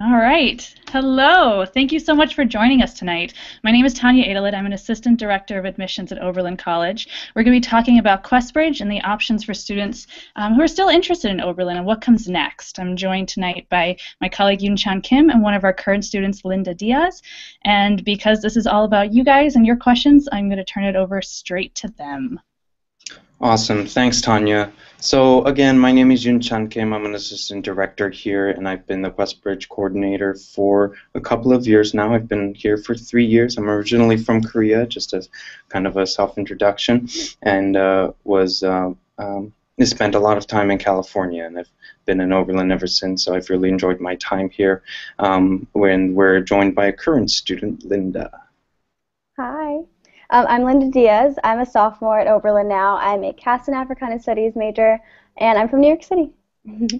All right. Hello. Thank you so much for joining us tonight. My name is Tanya Adelid. I'm an Assistant Director of Admissions at Oberlin College. We're going to be talking about QuestBridge and the options for students who are still interested in Oberlin and what comes next. I'm joined tonight by my colleague Yoon-Chan Kim and one of our current students, Linda Diaz. And because this is all about you guys and your questions, I'm going to turn it over straight to them. Awesome. Thanks, Tanya. So again, my name is Yoon-Chan Kim. I'm an assistant director here, and I've been the QuestBridge coordinator for a couple of years now. I've been here for 3 years. I'm originally from Korea, just as kind of a self-introduction, and spent a lot of time in California, and I've been in Oberlin ever since, so I've really enjoyed my time here. When we're joined by a current student, Linda. Hi. I'm Linda Diaz. I'm a sophomore at Oberlin now. I'm a CAS and Africana Studies major, and I'm from New York City.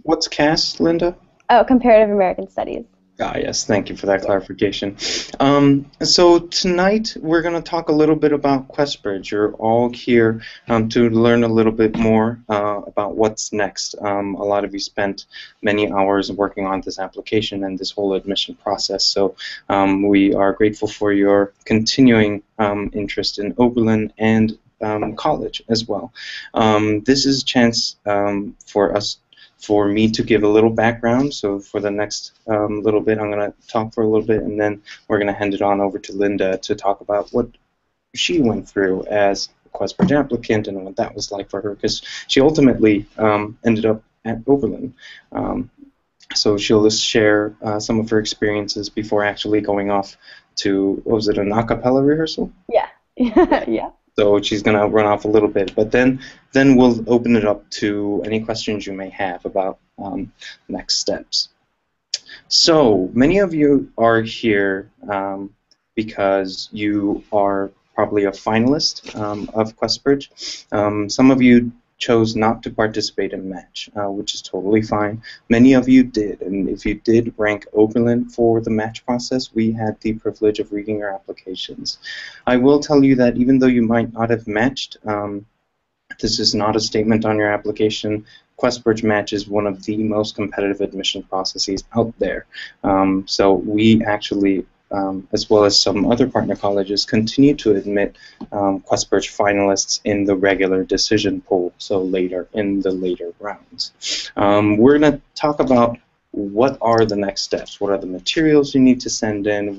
What's CAS, Linda? Oh, Comparative American Studies. Ah, yes, thank you for that clarification. So tonight we're going to talk a little bit about QuestBridge. You're all here to learn a little bit more about what's next. A lot of you spent many hours working on this application and this whole admission process, so we are grateful for your continuing interest in Oberlin and college as well. This is a chance for me to give a little background. So for the next little bit, I'm going to talk for a little bit, and then we're going to hand it on over to Linda to talk about what she went through as a QuestBridge applicant and what that was like for her, because she ultimately ended up at Oberlin. So she'll just share some of her experiences before actually going off to, what was it, an a cappella rehearsal? Yeah. Yeah. So she's going to run off a little bit, but then we'll open it up to any questions you may have about next steps. So many of you are here because you are probably a finalist of QuestBridge. Some of you chose not to participate in Match, which is totally fine. Many of you did, and if you did rank Oberlin for the Match process, we had the privilege of reading your applications. I will tell you that even though you might not have matched, this is not a statement on your application. QuestBridge Match is one of the most competitive admission processes out there. So we actually, as well as some other partner colleges, continue to admit QuestBridge finalists in the regular decision pool, so later in the later rounds. We're going to talk about what are the next steps, what are the materials you need to send in,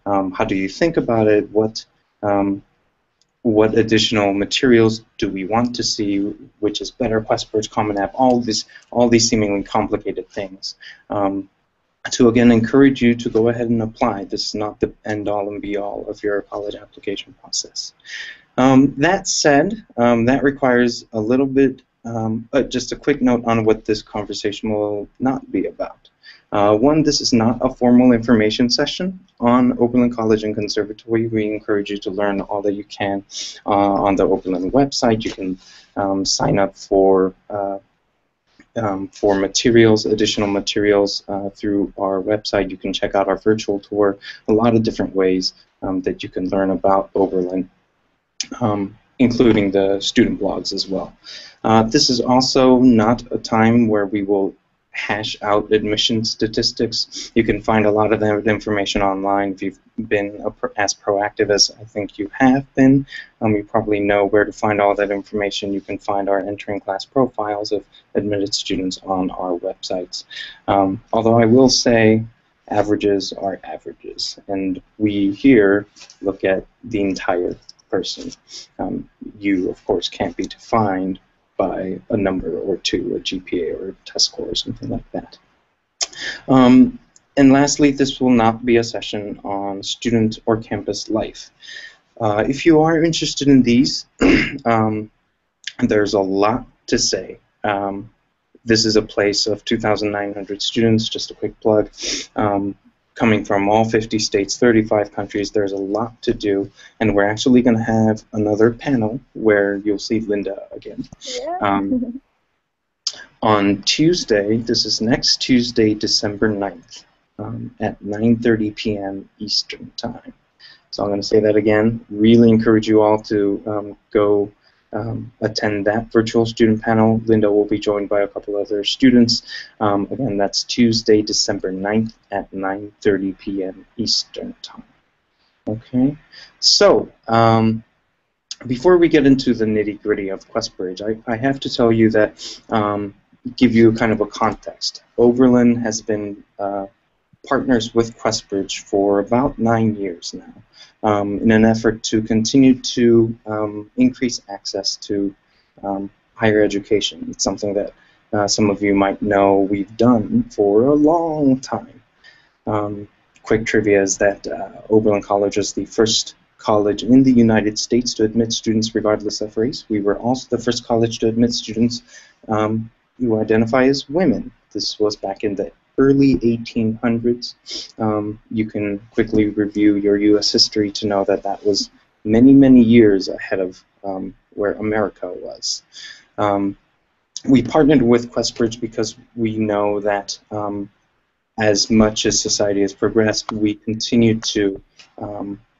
how do you think about it, what additional materials do we want to see, which is better, QuestBridge, Common App, all these seemingly complicated things. To again encourage you to go ahead and apply. This is not the end-all and be-all of your college application process. That said, that requires a little bit, just a quick note on what this conversation will not be about. One, this is not a formal information session on Oberlin College and Conservatory. We encourage you to learn all that you can on the Oberlin website. You can sign up for materials, additional materials through our website. You can check out our virtual tour, a lot of different ways that you can learn about Oberlin, including the student blogs as well. This is also not a time where we will hash out admission statistics. You can find a lot of that information online. If you've been as proactive as I think you have been, you probably know where to find all that information. You can find our entering class profiles of admitted students on our websites. Although I will say averages are averages, and we here look at the entire person. You, of course, can't be defined by a number or two, a GPA or a test score or something like that. And lastly, this will not be a session on student or campus life. If you are interested in these, there's a lot to say. This is a place of 2,900 students, just a quick plug. Coming from all 50 states, 35 countries, there's a lot to do, and we're actually going to have another panel where you'll see Linda again. Yeah. On Tuesday, this is next Tuesday, December 9th, at 9:30 p.m. Eastern Time. So I'm going to say that again. Really encourage you all to go attend that virtual student panel. Linda will be joined by a couple other students. Again, that's Tuesday, December 9th at 9:30 p.m. Eastern Time. Okay, so before we get into the nitty-gritty of QuestBridge, I have to tell you that, give you kind of a context. Oberlin has been partners with QuestBridge for about 9 years now, in an effort to continue to increase access to higher education. It's something that some of you might know we've done for a long time. Quick trivia is that Oberlin College is the first college in the United States to admit students regardless of race. We were also the first college to admit students who identify as women. This was back in the early 1800s. You can quickly review your U.S. history to know that that was many, many years ahead of where America was. We partnered with QuestBridge because we know that as much as society has progressed, we continue to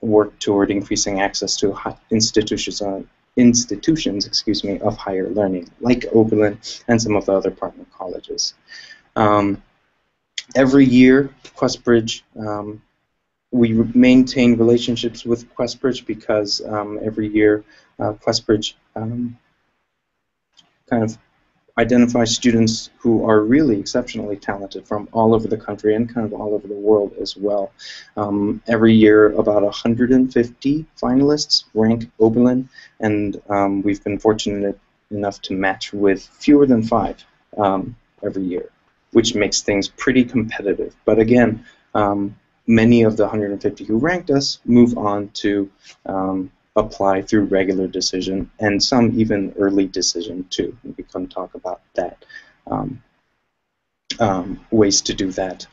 work toward increasing access to institutions, of higher learning, like Oberlin and some of the other partner colleges. Every year, QuestBridge, we maintain relationships with QuestBridge because every year QuestBridge kind of identify students who are really exceptionally talented from all over the country and kind of all over the world as well. Every year, about 150 finalists rank Oberlin, and we've been fortunate enough to match with fewer than 5 every year, which makes things pretty competitive. But again, many of the 150 who ranked us move on to apply through regular decision, and some even early decision too. We can talk about that, ways to do that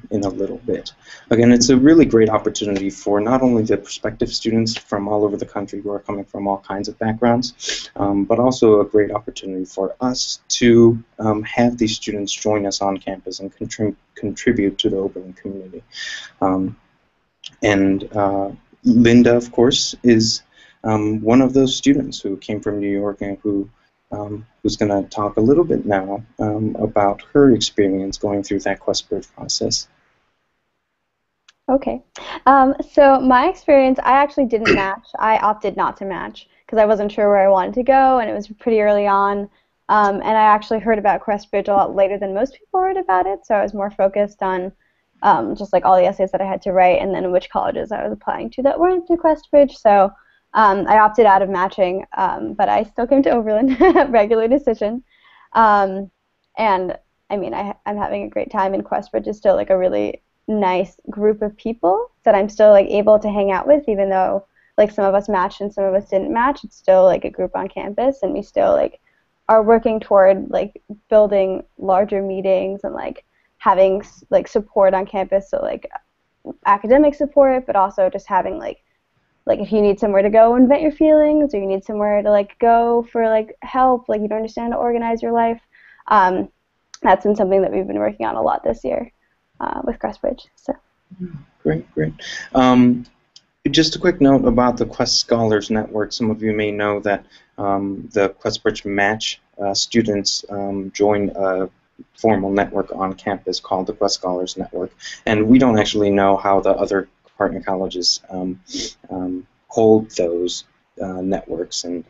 in a little bit. Again, it's a really great opportunity for not only the prospective students from all over the country who are coming from all kinds of backgrounds, but also a great opportunity for us to have these students join us on campus and contribute to the Oberlin community. Linda, of course, is one of those students who came from New York and who's going to talk a little bit now about her experience going through that QuestBridge process. Okay. So my experience, I actually didn't match. I opted not to match because I wasn't sure where I wanted to go, and it was pretty early on. And I actually heard about QuestBridge a lot later than most people heard about it, so I was more focused on just like all the essays that I had to write and then which colleges I was applying to that weren't through QuestBridge. So I opted out of matching, but I still came to Oberlin, regular decision. And I mean, I'm having a great time, and QuestBridge is still like a really nice group of people that I'm still like able to hang out with, even though like some of us matched and some of us didn't match. It's still like a group on campus, and we still like are working toward like building larger meetings and like having like support on campus, so like academic support, but also just having like if you need somewhere to go and vent your feelings, or you need somewhere to like go for like help, like you don't understand how to organize your life. That's been something that we've been working on a lot this year with QuestBridge. So. Great. Just a quick note about the Quest Scholars Network. Some of you may know that the QuestBridge Match students join a formal network on campus called the Quest Scholars Network, and we don't actually know how the other partner colleges hold those networks and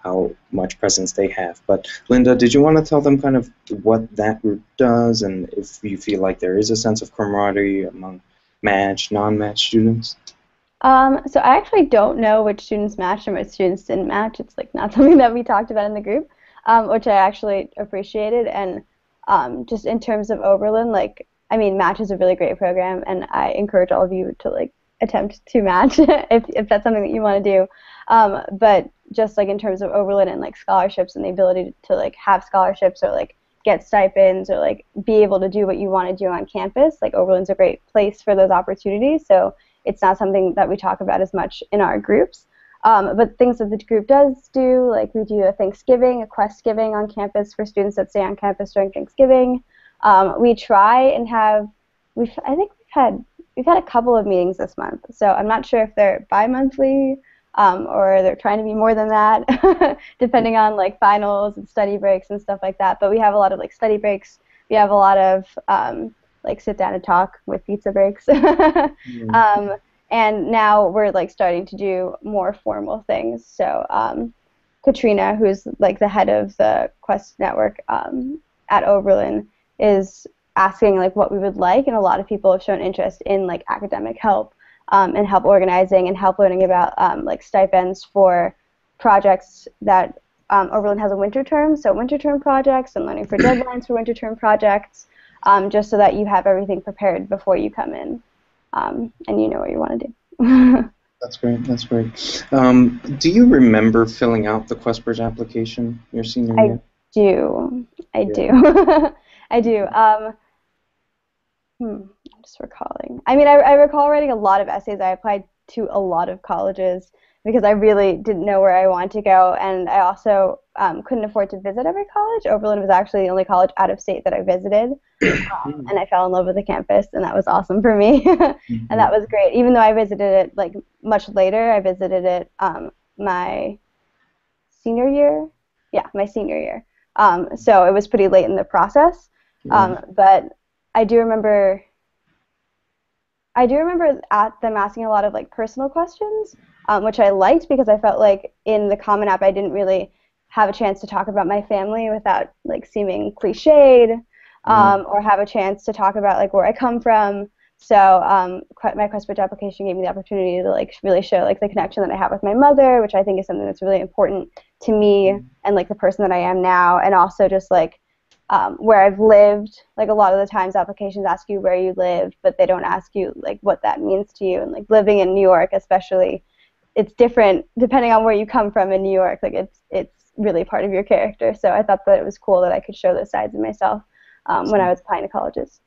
how much presence they have. But Linda, did you want to tell them kind of what that group does, and if you feel like there is a sense of camaraderie among match, non-match students? So I actually don't know which students matched and which students didn't match. It's like not something that we talked about in the group, which I actually appreciated. And just in terms of Oberlin, like, I mean, Match is a really great program, and I encourage all of you to like attempt to match if that's something that you want to do. But just like in terms of Oberlin and like scholarships and the ability to like have scholarships or like get stipends or like be able to do what you want to do on campus, like Oberlin's a great place for those opportunities. So it's not something that we talk about as much in our groups. But things that the group does do, like we do a Thanksgiving, a Questgiving on campus for students that stay on campus during Thanksgiving. We try and have, I think we've had a couple of meetings this month. So I'm not sure if they're bi-monthly or they're trying to be more than that, depending on like finals and study breaks and stuff like that. But we have a lot of like study breaks. We have a lot of like sit down and talk with pizza breaks. And now we're like starting to do more formal things. So Katrina, who's like the head of the Quest network at Oberlin, is asking like what we would like, and a lot of people have shown interest in like academic help and help organizing and help learning about like stipends for projects that Oberlin has a winter term, so winter term projects and learning for deadlines for winter term projects, just so that you have everything prepared before you come in and you know what you want to do. That's great. That's great. Do you remember filling out the QuestBridge application your senior year? I do. I do. I'm just recalling. I mean, I recall writing a lot of essays. I applied to a lot of colleges because I really didn't know where I wanted to go, and I also couldn't afford to visit every college. Oberlin was actually the only college out of state that I visited, and I fell in love with the campus, and that was awesome for me, and that was great. Even though I visited it like much later, I visited it my senior year. Yeah, my senior year. So it was pretty late in the process, but I do remember at them asking a lot of like personal questions, which I liked because I felt like in the Common App I didn't really have a chance to talk about my family without like seeming cliched, or have a chance to talk about like where I come from. So my QuestBridge application gave me the opportunity to like really show like the connection that I have with my mother, which I think is something that's really important to me and like the person that I am now, and also just like where I've lived. Like a lot of the times applications ask you where you live, but they don't ask you like what that means to you. And like living in New York especially, it's different depending on where you come from in New York. Like it's really part of your character. So I thought that it was cool that I could show those sides of myself when I was applying to colleges.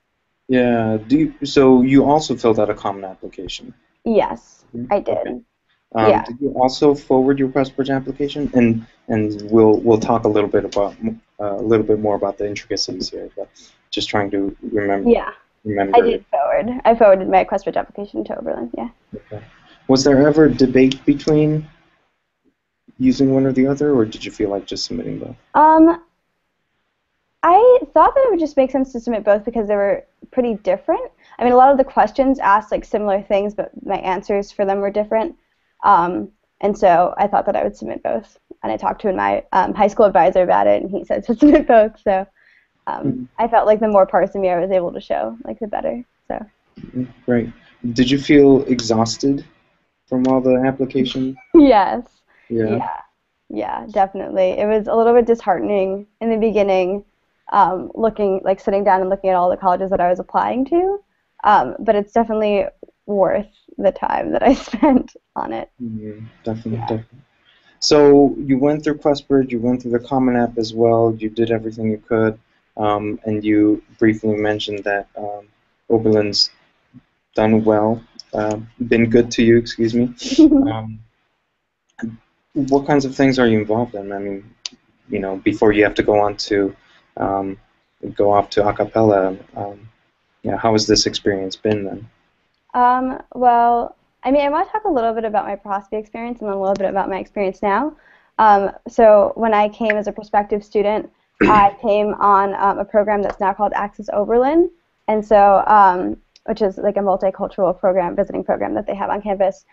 Yeah. So you also filled out a common application? Yes, I did. Okay. Yeah. Did you also forward your QuestBridge application? And we'll talk a little bit more about the intricacies here, but just trying to remember. Yeah. I did forward. I forwarded my QuestBridge application to Oberlin. Yeah. Okay. Was there ever debate between using one or the other, or did you feel like just submitting both? I thought that it would just make sense to submit both because they were pretty different. I mean, a lot of the questions asked like similar things, but my answers for them were different. And so I thought that I would submit both. And I talked to my high school advisor about it, and he said to submit both. So I felt like the more parts of me I was able to show, like the better. So. Great. Did you feel exhausted from all the application? Yes. Yeah. Yeah, definitely. It was a little bit disheartening in the beginning, sitting down and looking at all the colleges that I was applying to. But it's definitely worth the time that I spent on it. Definitely. So you went through QuestBridge, you went through the Common App as well, you did everything you could, and you briefly mentioned that Oberlin's done well, been good to you, excuse me. What kinds of things are you involved in? I mean, you know, before you have to go off to a cappella, how has this experience been then? Well, I mean, I want to talk a little bit about my Prosby experience and then a little bit about my experience now. So when I came as a prospective student, I came on a program that's now called Access Oberlin, and so which is like a multicultural program, visiting program that they have on campus.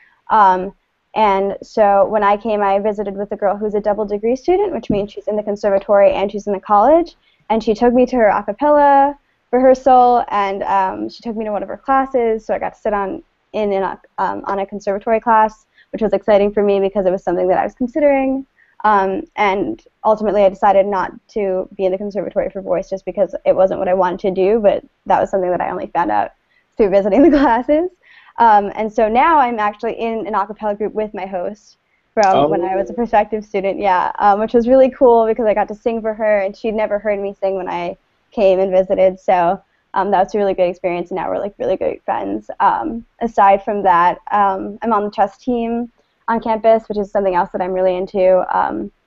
And so when I came, I visited with a girl who's a double degree student, which means she's in the conservatory and she's in the college, and she took me to her a cappella rehearsal, and she took me to one of her classes, so I got to sit on a conservatory class, which was exciting for me because it was something that I was considering. And ultimately I decided not to be in the conservatory for voice just because it wasn't what I wanted to do, but that was something that I only found out through visiting the classes. And so now I'm actually in an a cappella group with my host from when I was a prospective student, which was really cool because I got to sing for her, and she'd never heard me sing when I came and visited, so that was a really good experience, and now we're like really good friends. Aside from that, I'm on the chess team on campus, which is something else that I'm really into.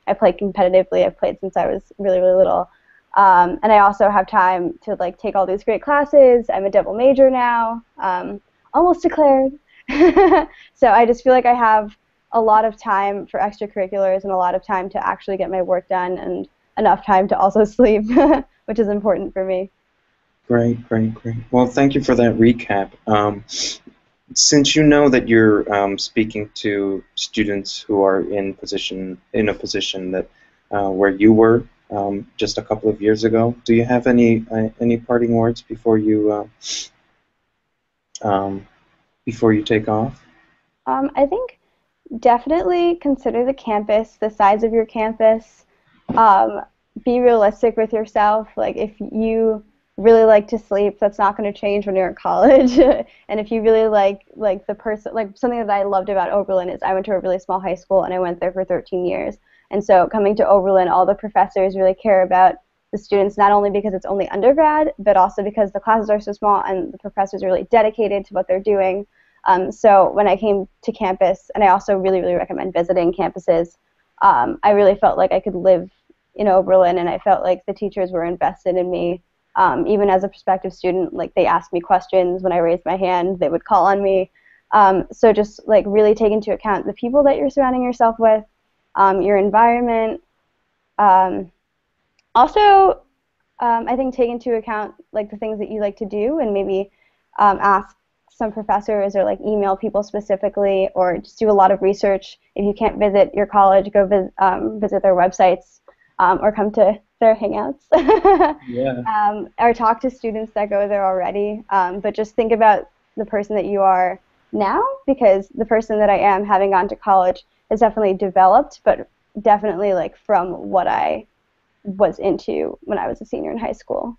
I play competitively. I've played since I was really, really little. And I also have time to like take all these great classes. I'm a double major now, almost declared. So I just feel like I have a lot of time for extracurriculars and a lot of time to actually get my work done and enough time to also sleep, which is important for me. Great, great, great. Well, thank you for that recap. Since you know that you're speaking to students who are in a position that where you were just a couple of years ago, do you have any parting words before you take off? I think definitely consider the campus, the size of your campus. Be realistic with yourself. Like, if you really like to sleep, that's not going to change when you're in college. And if you really like something that I loved about Oberlin is I went to a really small high school and I went there for 13 years. And so coming to Oberlin, all the professors really care about the students, not only because it's only undergrad, but also because the classes are so small and the professors are really dedicated to what they're doing. So when I came to campus, and I also really, really recommend visiting campuses, I really felt like I could live in Oberlin, and I felt like the teachers were invested in me. Even as a prospective student, like, they asked me questions when I raised my hand, they would call on me. So just like really take into account the people that you're surrounding yourself with, your environment. Also, I think take into account like the things that you like to do, and maybe ask some professors or like email people specifically, or just do a lot of research. If you can't visit your college, go visit their websites, or come to their hangouts. Yeah. Or talk to students that go there already. But just think about the person that you are now, because the person that I am, having gone to college, has definitely developed, but definitely like from what I was into when I was a senior in high school.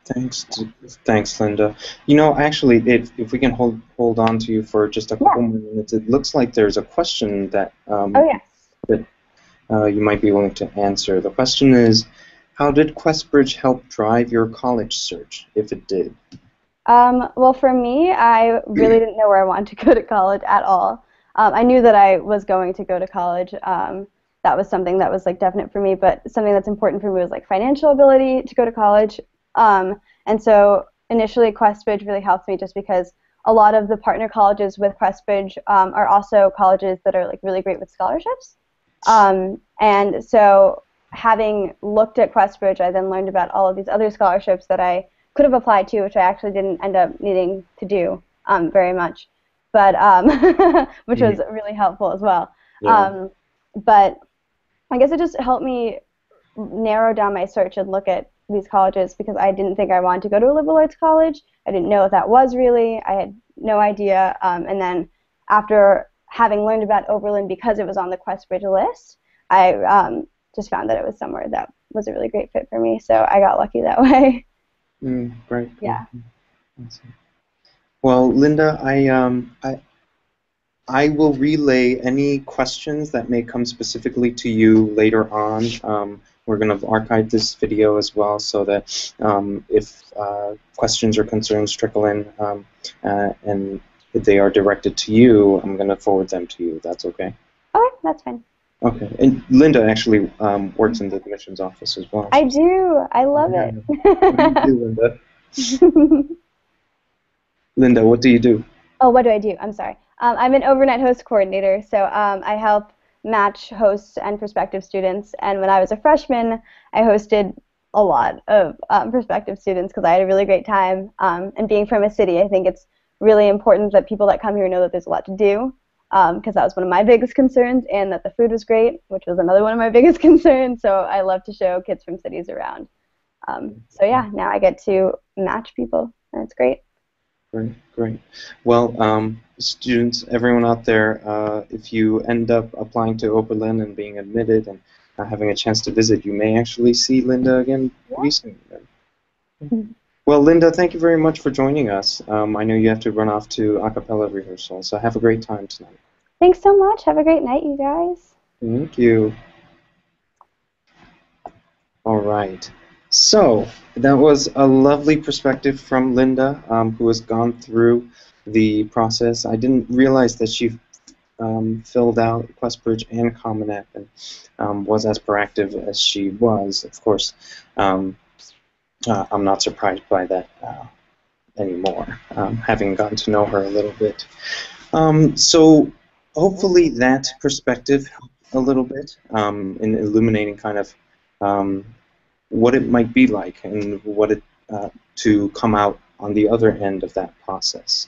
Thanks, Linda. You know, actually, if we can hold on to you for just a couple more minutes, it looks like there's a question that that you might be willing to answer. The question is, how did QuestBridge help drive your college search, if it did? Well, for me, I really didn't know where I wanted to go to college at all. I knew that I was going to go to college. That was something that was like definite for me, but something that's important for me was like financial ability to go to college. And so initially QuestBridge really helped me, just because a lot of the partner colleges with QuestBridge are also colleges that are like really great with scholarships. And so having looked at QuestBridge, I then learned about all of these other scholarships that I could have applied to, which I actually didn't end up needing to do very much, but which was really helpful as well. Yeah. But I guess it just helped me narrow down my search and look at these colleges, because I didn't think I wanted to go to a liberal arts college. I didn't know what that was really. I had no idea. And then after having learned about Oberlin, because it was on the QuestBridge list, I just found that it was somewhere that was a really great fit for me. So I got lucky that way. Great. Yeah. Well, Linda, I will relay any questions that may come specifically to you later on. We're going to archive this video as well, so that if questions or concerns trickle in and if they are directed to you, I'm going to forward them to you. That's okay? Okay, that's fine. Okay. And Linda actually works in the admissions office as well. I do. I love it. What do you do, Linda? Linda, what do you do? Oh, what do I do? I'm sorry. I'm an overnight host coordinator, so I help match hosts and prospective students. And when I was a freshman, I hosted a lot of prospective students because I had a really great time. And being from a city, I think it's really important that people that come here know that there's a lot to do, because that was one of my biggest concerns, and that the food was great, which was another one of my biggest concerns. So I love to show kids from cities around. So yeah, now I get to match people, and it's great. Great, great. Well, students, everyone out there, if you end up applying to Oberlin and being admitted and having a chance to visit, you may actually see Linda again pretty soon. Well, Linda, thank you very much for joining us. I know you have to run off to a cappella rehearsal, so have a great time tonight. Thanks so much. Have a great night, you guys. Thank you. All right. So that was a lovely perspective from Linda, who has gone through the process. I didn't realize that she filled out QuestBridge and Common App and was as proactive as she was. Of course, I'm not surprised by that anymore, having gotten to know her a little bit. So hopefully that perspective helped a little bit in illuminating kind of what it might be like and what it to come out on the other end of that process.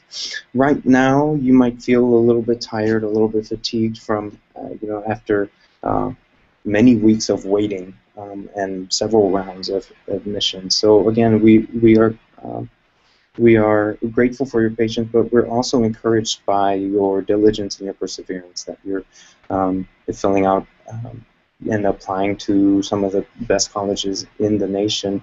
Right now, you might feel a little bit tired, a little bit fatigued from, after many weeks of waiting and several rounds of admissions. So again, we are grateful for your patience, but we're also encouraged by your diligence and your perseverance that you're filling out and applying to some of the best colleges in the nation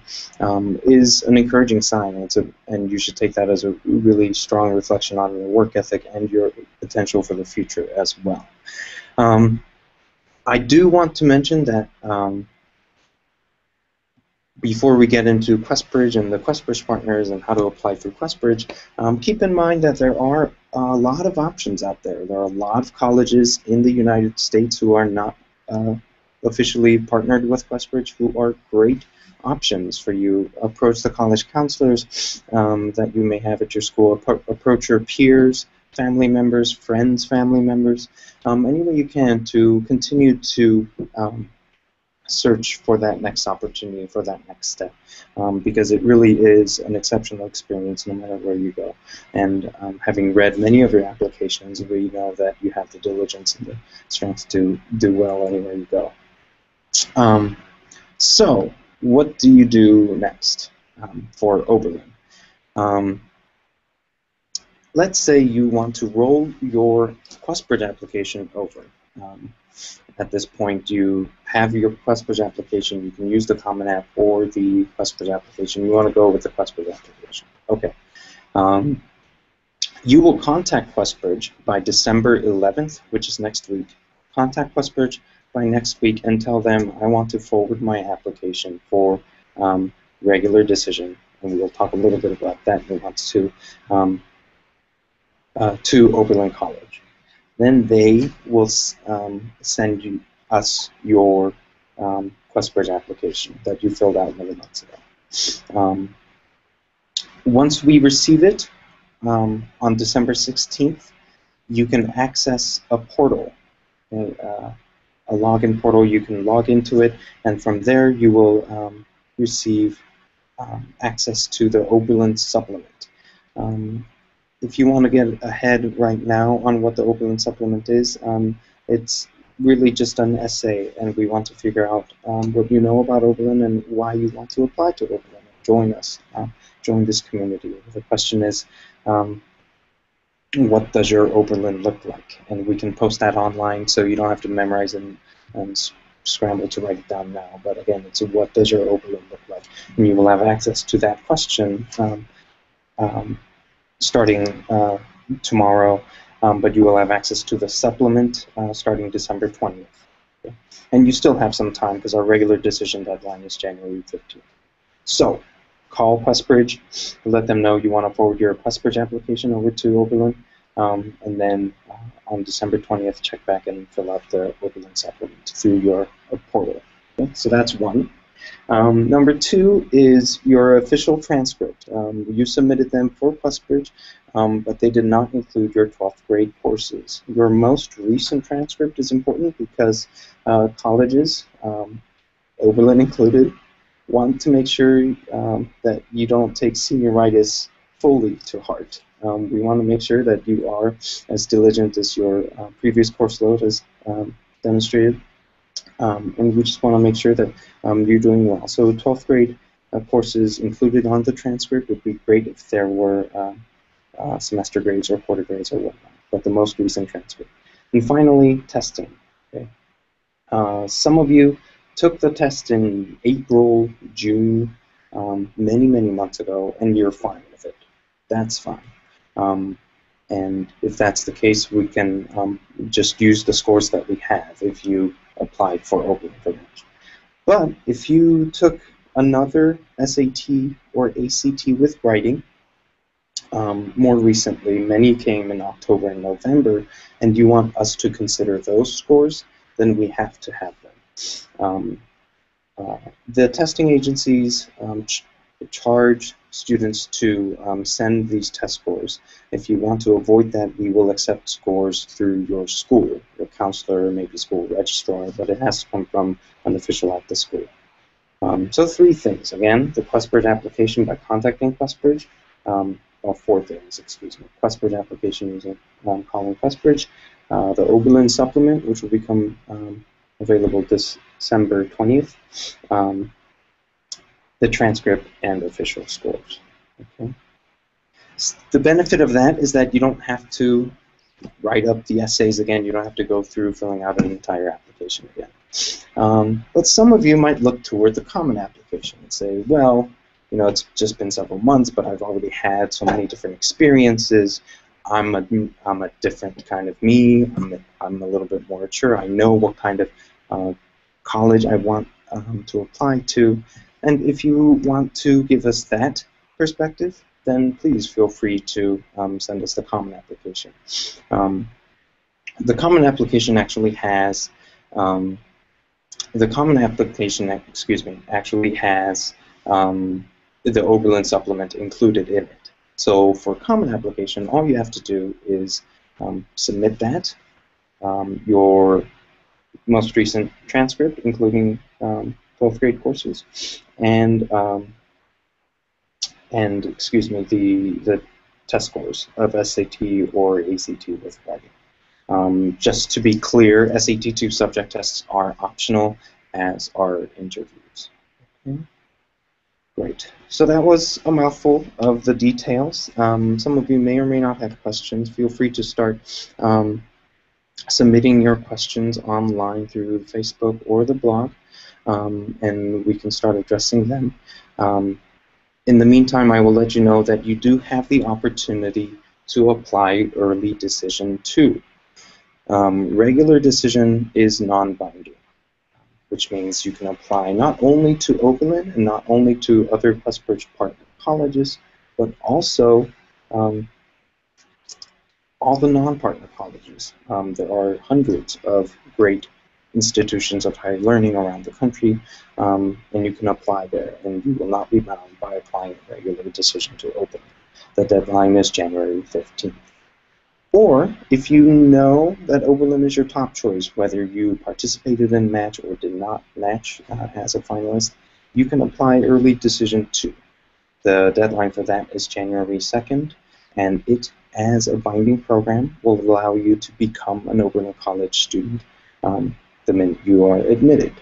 is an encouraging sign. And you should take that as a really strong reflection on your work ethic and your potential for the future as well. I do want to mention that before we get into QuestBridge and the QuestBridge partners and how to apply through QuestBridge, keep in mind that there are a lot of options out there. There are a lot of colleges in the United States who are not officially partnered with QuestBridge who are great options for you. Approach the college counselors that you may have at your school. Approach your peers, family members, friends, family members, any way you can to continue to search for that next opportunity, for that next step, because it really is an exceptional experience no matter where you go. And having read many of your applications, we know that you have the diligence and the strength to do well anywhere you go. So, what do you do next for Oberlin? Let's say you want to roll your QuestBridge application over. At this point, you have your QuestBridge application. You can use the Common App or the QuestBridge application. You want to go with the QuestBridge application. Okay. You will contact QuestBridge by December 11th, which is next week. Contact QuestBridge by next week and tell them, I want to forward my application for regular decision. And we'll talk a little bit about that in regards to Oberlin College. Then they will send us your QuestBridge application that you filled out many months ago. Once we receive it on December 16th, you can access a portal, a login portal. You can log into it, and from there you will receive access to the Oberlin supplement. If you want to get ahead right now on what the Oberlin supplement is, it's really just an essay, and we want to figure out what you know about Oberlin and why you want to apply to Oberlin. Join us, join this community. The question is, what does your Oberlin look like? And we can post that online, so you don't have to memorize and scramble to write it down now. But again, it's what does your Oberlin look like? And you will have access to that question starting tomorrow, but you will have access to the supplement starting December 20th. Okay? And you still have some time because our regular decision deadline is January 15th. So, call QuestBridge, let them know you want to forward your QuestBridge application over to Oberlin, and then on December 20th, check back and fill out the Oberlin supplement through your portal. Okay? So that's one. Number two is your official transcript. You submitted them for QuestBridge, but they did not include your 12th grade courses. Your most recent transcript is important because colleges, Oberlin included, want to make sure that you don't take senioritis fully to heart. We want to make sure that you are as diligent as your previous course load has demonstrated. And we just want to make sure that you're doing well. So 12th grade courses included on the transcript would be great if there were semester grades or quarter grades or whatnot, but the most recent transcript. And finally, testing. Okay. Some of you took the test in April, June, many, many months ago, and you're fine with it. That's fine. And if that's the case, we can just use the scores that we have if you applied for Oberlin College. But if you took another SAT or ACT with writing, more recently, many came in October and November, and you want us to consider those scores, then we have to have them. The testing agencies charge students to send these test scores. If you want to avoid that, we will accept scores through your school, your counselor, maybe school registrar, but it has to come from an official at the school. So 3 things. Again, the QuestBridge application by contacting QuestBridge, or 4 things, excuse me. QuestBridge application using calling QuestBridge, the Oberlin supplement, which will become available December 20th, the transcript, and official scores. Okay. The benefit of that is that you don't have to write up the essays again. You don't have to go through filling out an entire application again. But some of you might look toward the common application and say, well, you know, it's just been several months, but I've already had so many different experiences. I'm a different kind of me. I'm a little bit more mature. I know what kind of college I want to apply to. And if you want to give us that perspective, then please feel free to send us the common application. The common application actually has the Oberlin supplement included in it. So for common application, all you have to do is submit that, your most recent transcript, including 12th grade courses, and excuse me, the test scores of SAT or ACT with writing. Just to be clear, SAT 2 subject tests are optional, as are interviews. Okay. Great. So that was a mouthful of the details. Some of you may or may not have questions. Feel free to start submitting your questions online through Facebook or the blog, and we can start addressing them. In the meantime, I will let you know that you do have the opportunity to apply early decision 2. Regular decision is non-binding, which means you can apply not only to Oberlin and not only to other QuestBridge partner colleges, but also all the non-partner colleges. There are hundreds of great institutions of higher learning around the country, and you can apply there, and you will not be bound by applying a regular decision to Oberlin. The deadline is January 15th. Or, if you know that Oberlin is your top choice, whether you participated in Match or did not match as a finalist, you can apply early decision 2. The deadline for that is January 2nd, and it, as a binding program, will allow you to become an Oberlin College student the minute you are admitted.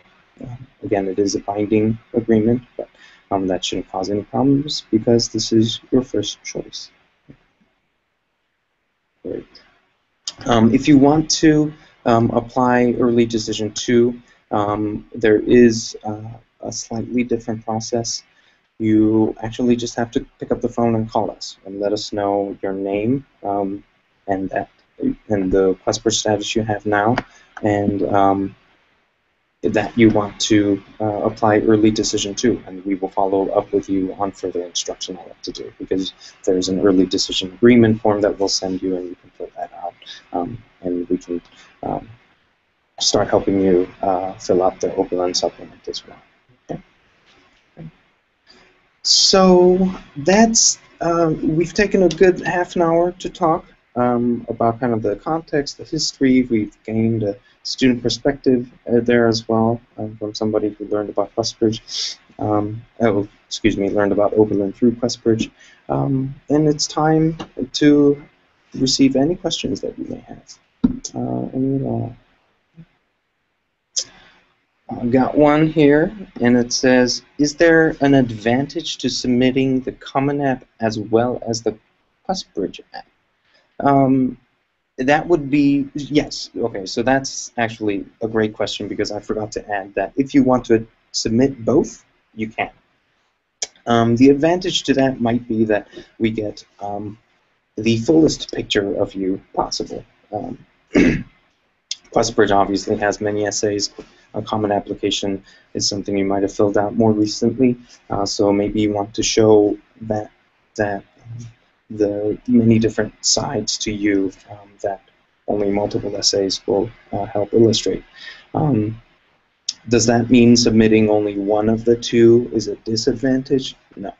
Again, it is a binding agreement, but that shouldn't cause any problems because this is your first choice. Great. If you want to apply early decision 2, there is a slightly different process. You actually just have to pick up the phone and call us and let us know your name and the QuestBridge status you have now, and that you want to apply early decision 2, and we will follow up with you on further instruction on what to do, because there's an early decision agreement form that we'll send you, and you can fill that out, and we can start helping you fill out the Oberlin supplement as well. Okay. So that's we've taken a good half an hour to talk about kind of the context, the history. We've gained a student perspective there as well from somebody who learned about QuestBridge. Learned about Oberlin through QuestBridge. And it's time to receive any questions that you may have. Any at all. I've got one here, and it says, is there an advantage to submitting the Common App as well as the QuestBridge app? That would be, yes. Okay, so that's actually a great question, because I forgot to add that if you want to submit both, you can. The advantage to that might be that we get the fullest picture of you possible. QuestBridge obviously has many essays. A common application is something you might have filled out more recently, so maybe you want to show that the many different sides to you that only multiple essays will help illustrate. Does that mean submitting only one of the two is a disadvantage? No.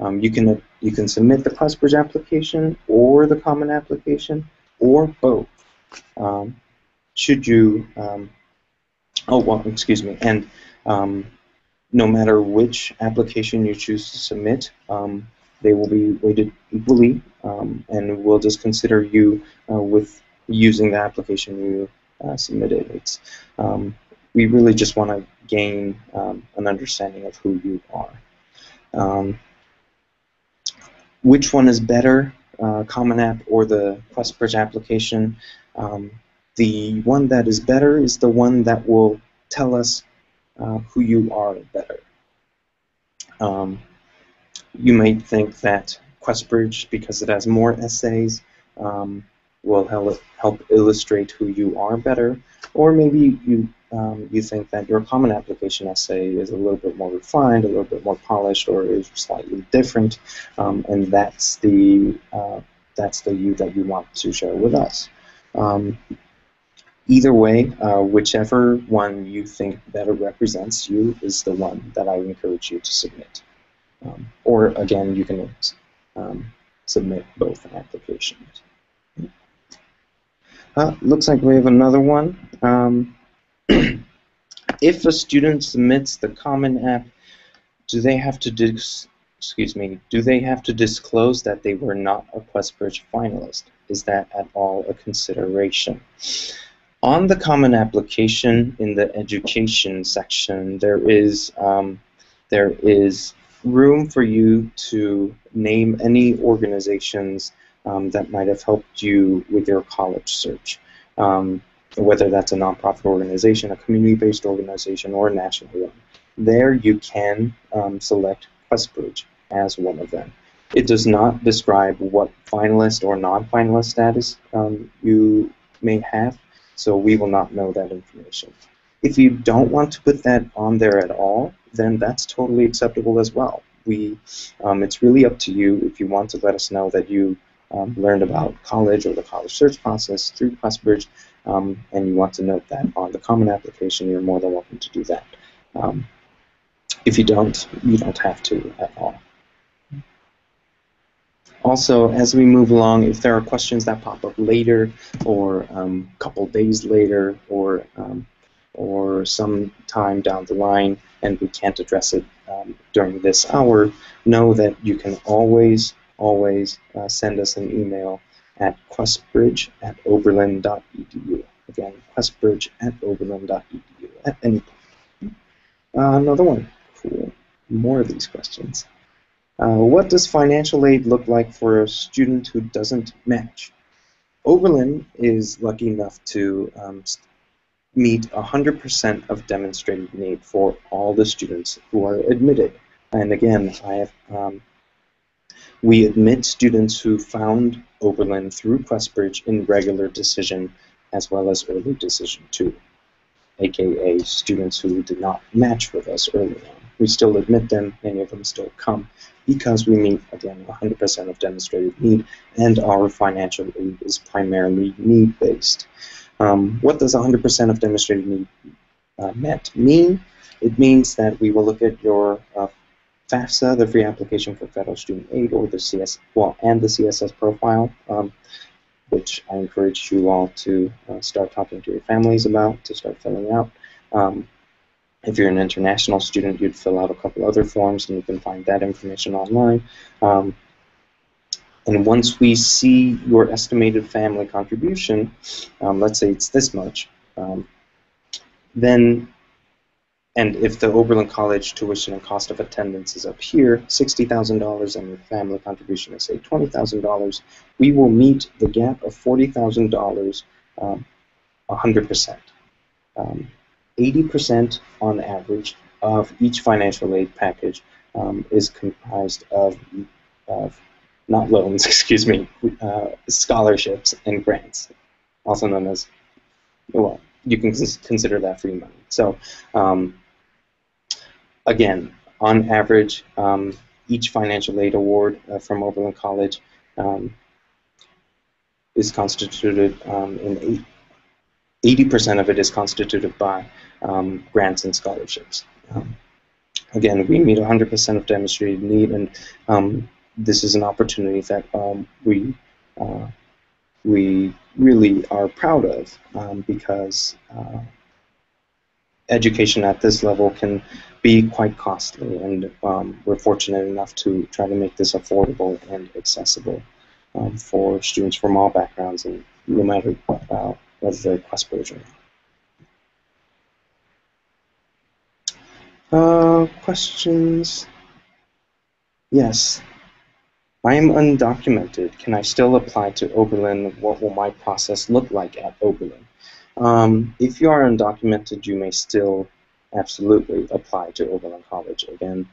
You can submit the QuestBridge application or the Common application or both. Should you oh well, excuse me, and no matter which application you choose to submit, they will be weighted equally, and we'll just consider you with using the application you submitted. It's we really just want to gain an understanding of who you are. Which one is better, Common App or the QuestBridge application? The one that is better is the one that will tell us who you are better. You might think that QuestBridge, because it has more essays, will help illustrate who you are better, or maybe you think that your Common application essay is a little bit more refined, a little bit more polished, or is slightly different, and that's the you that you want to share with us. Either way, whichever one you think better represents you is the one that I encourage you to submit. Or again, you can submit both applications. Looks like we have another one. If a student submits the Common App, do they have to disclose that they were not a QuestBridge finalist? Is that at all a consideration? On the Common application, in the education section, there is room for you to name any organizations that might have helped you with your college search, whether that's a nonprofit organization, a community-based organization, or a national one. There you can select QuestBridge as one of them. It does not describe what finalist or non-finalist status you may have, so we will not know that information. If you don't want to put that on there at all, then that's totally acceptable as well. It's really up to you if you want to let us know that you learned about college or the college search process through QuestBridge, and you want to note that on the Common application, you're more than welcome to do that. If you don't have to at all. Also, as we move along, if there are questions that pop up later, or a couple days later, or some time down the line, and we can't address it during this hour, know that you can always send us an email at questbridge@oberlin.edu. Again, questbridge@oberlin.edu at any point. Another one. Cool. More of these questions. What does financial aid look like for a student who doesn't match? Oberlin is lucky enough to meet 100% of demonstrated need for all the students who are admitted. And again, we admit students who found Oberlin through QuestBridge in regular decision as well as early decision 2, aka students who did not match with us early on. We still admit them, many of them still come, because we meet, again, 100% of demonstrated need, and our financial aid is primarily need-based. What does 100% of demonstrated need mean? It means that we will look at your FAFSA, the Free Application for Federal Student Aid, or the and the CSS profile, which I encourage you all to start talking to your families about, to start filling out. If you're an international student, you'd fill out a couple other forms, and you can find that information online. And once we see your estimated family contribution, let's say it's this much, then, and if the Oberlin College tuition and cost of attendance is up here, $60,000, and your family contribution is, say, $20,000, we will meet the gap of $40,000 100%. 80% on average of each financial aid package is comprised of not loans, excuse me, scholarships and grants, also known as, well, you can consider that free money. So again, on average, each financial aid award from Oberlin College is constituted in 80% of it is constituted by grants and scholarships. again, we meet 100% of demonstrated need, and this is an opportunity that we really are proud of, because education at this level can be quite costly, and we're fortunate enough to try to make this affordable and accessible for students from all backgrounds, and no matter whether they're QuestBridge or not. Questions? Yes. I am undocumented. Can I still apply to Oberlin? What will my process look like at Oberlin? If you are undocumented, you may still absolutely apply to Oberlin College. Again,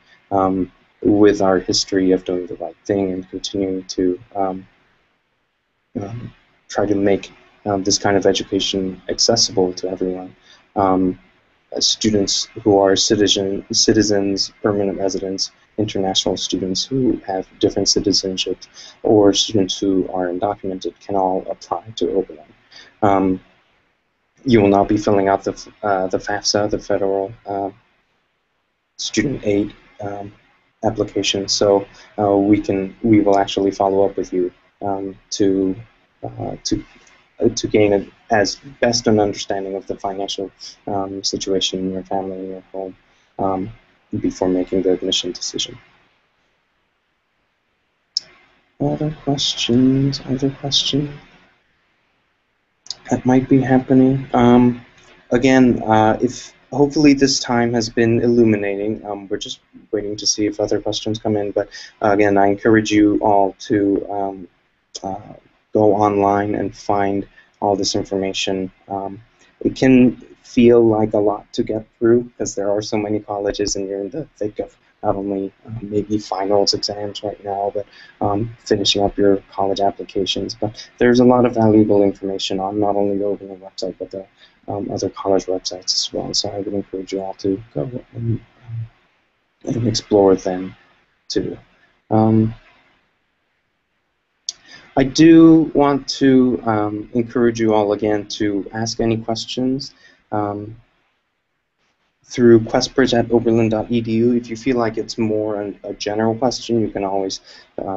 with our history of doing the right thing and continuing to try to make this kind of education accessible to everyone. Students who are citizens, permanent residents, international students who have different citizenships, or students who are undocumented can all apply to Oberlin. You will not be filling out the FAFSA, the Federal Student Aid application, so we will actually follow up with you to gain as best an understanding of the financial situation in your family and your home before making the admission decision. Other questions? Other questions that might be happening? Again, if hopefully this time has been illuminating. We're just waiting to see if other questions come in. But again, I encourage you all to go online and find all this information. It can feel like a lot to get through because there are so many colleges and you're in the thick of not only maybe finals exams right now, but finishing up your college applications. But there's a lot of valuable information on not only the Oberlin website, but the other college websites as well. So I would encourage you all to go and explore them too. I do want to encourage you all again to ask any questions through QuestBridge@oberlin.edu. If you feel like it's more a general question, you can always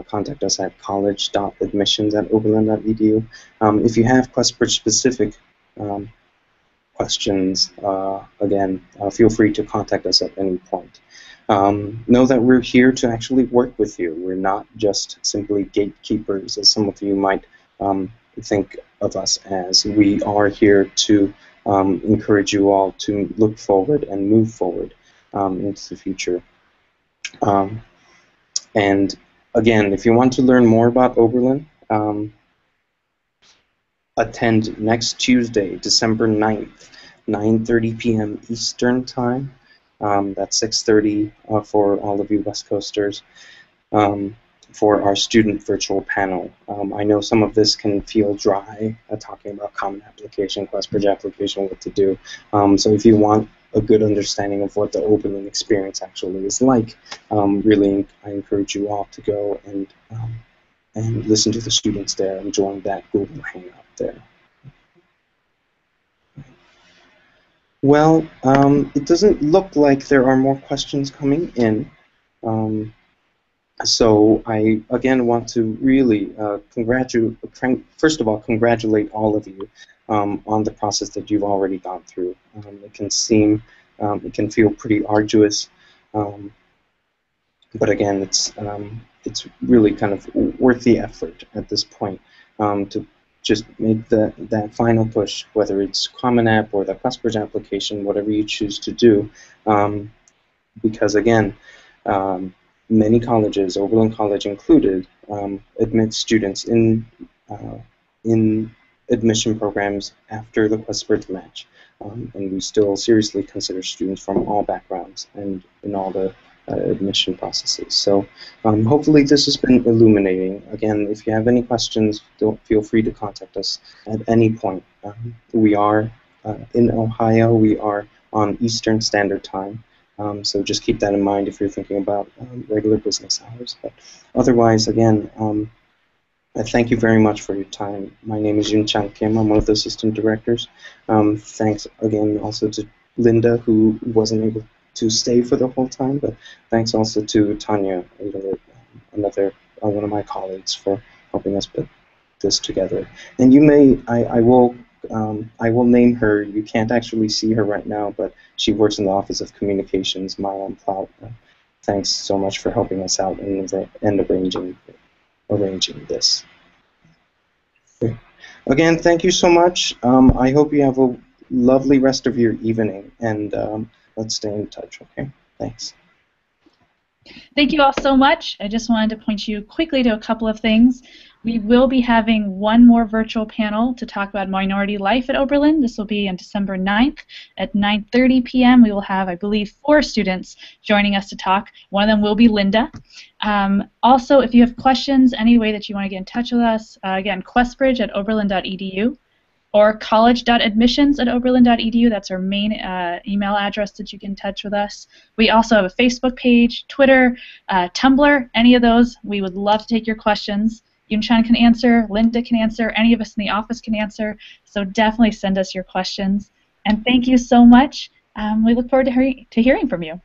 contact us at college.admissions@oberlin.edu. If you have QuestBridge specific questions, again, feel free to contact us at any point. Know that we're here to actually work with you. We're not just simply gatekeepers, as some of you might think of us as. We are here to encourage you all to look forward and move forward into the future. And again, if you want to learn more about Oberlin, attend next Tuesday, December 9th, 9:30 p.m. Eastern Time. That's 6:30 for all of you West Coasters, for our student virtual panel. I know some of this can feel dry, talking about common application, QuestBridge application, what to do. So if you want a good understanding of what the Oberlin experience actually is like, really I encourage you all to go and listen to the students there and join that Google Hangout there. Well, it doesn't look like there are more questions coming in. So I, again, want to really first of all, congratulate all of you on the process that you've already gone through. It can it can feel pretty arduous, but again, it's really kind of worth the effort at this point to just make that final push, whether it's Common App or the QuestBridge application, whatever you choose to do, because again, many colleges, Oberlin College included, admit students in admission programs after the QuestBridge Match, and we still seriously consider students from all backgrounds and in all the admission processes. So hopefully this has been illuminating. Again, if you have any questions, feel free to contact us at any point. We are in Ohio. We are on Eastern Standard Time. So just keep that in mind if you're thinking about regular business hours. But otherwise, again, I thank you very much for your time. My name is Yoon-Chan Kim. I'm one of the assistant directors. Thanks again also to Linda, who wasn't able to stay for the whole time, but thanks also to Tanya, another one of my colleagues, for helping us put this together. And you may, I will name her. You can't actually see her right now, but she works in the Office of Communications, Maya and Plout. Thanks so much for helping us out and arranging this. Okay. Again, thank you so much. I hope you have a lovely rest of your evening, and let's stay in touch, okay? Thanks. Thank you all so much. I just wanted to point you quickly to a couple of things. We will be having one more virtual panel to talk about minority life at Oberlin. This will be on December 9th at 9:30 p.m. We will have, I believe, 4 students joining us to talk. One of them will be Linda. Also, if you have questions, any way that you want to get in touch with us, again, QuestBridge@oberlin.edu or college.admissions@oberlin.edu. That's our main email address that you can get in touch with us. We also have a Facebook page, Twitter, Tumblr, any of those. We would love to take your questions. Yoon-Chan can answer, Linda can answer, any of us in the office can answer, so definitely send us your questions. And thank you so much. We look forward to hearing from you.